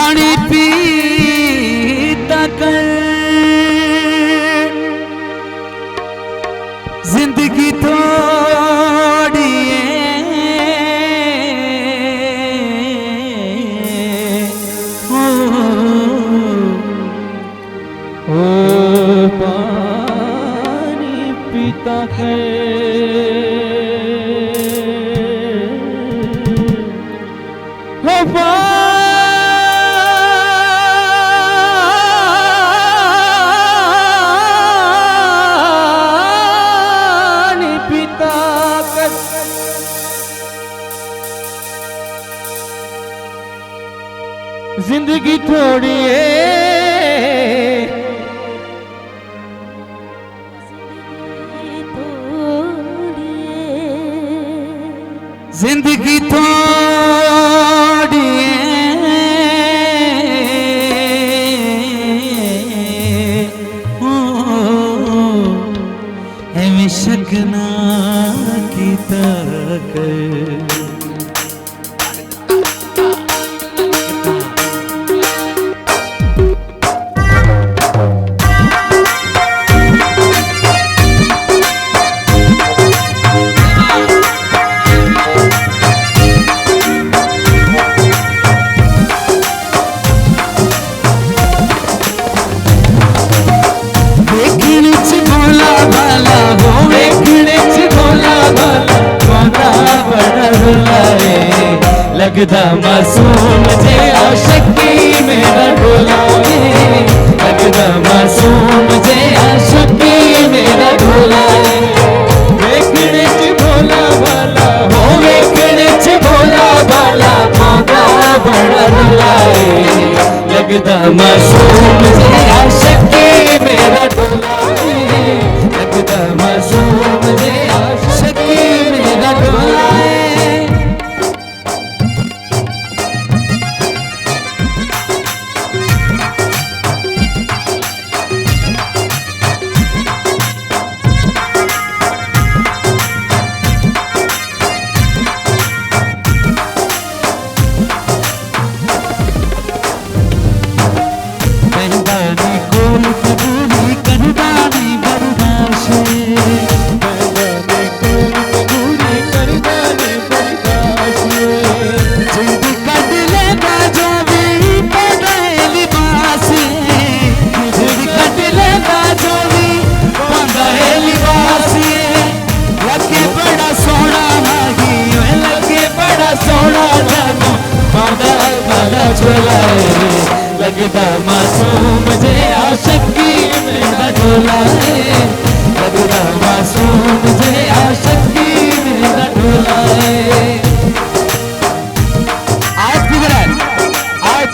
पानी पीता कर जिंदगी थोड़ी ओ पानी पीता कर पानी पीता कर जिंदगी थोड़ी जिंदगी थोड़ी है शकना की तक लगदा मासूम जे आशिकी मेरा ढोलाए लगदा मासूम जे आशिकी मेरा ढोलाए वेखणे च भोला भाला हो वेखणे च भोला भाला मौका बड़ा रुलाए लगदा मासूम जे आशिकी मेरा ढोलाए लगदा मासूम जे आशिकी मेरा ढोलाए लगदा मासूम जे आशिकी मेरा ढोलाए लगदा मासूम जे आशिकी मेरा ढोलाए आज किधर है आज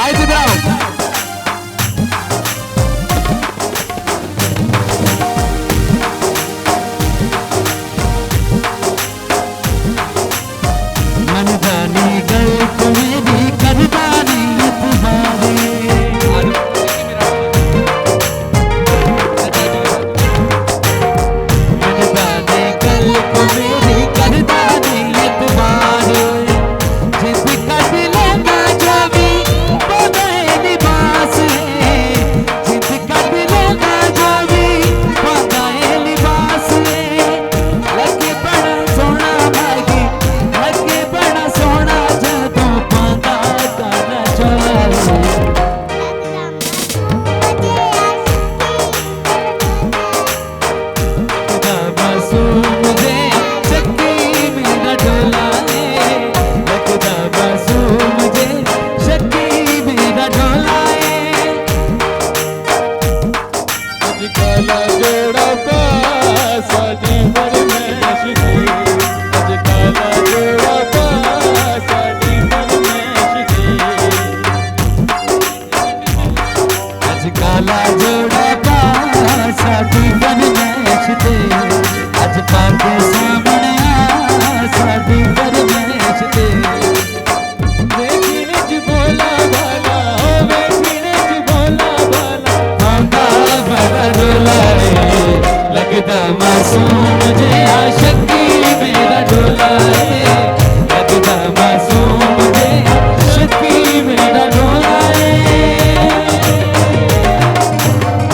आज किधर आओ मनदानी गल को मेरी मासूम मुझे आशिक की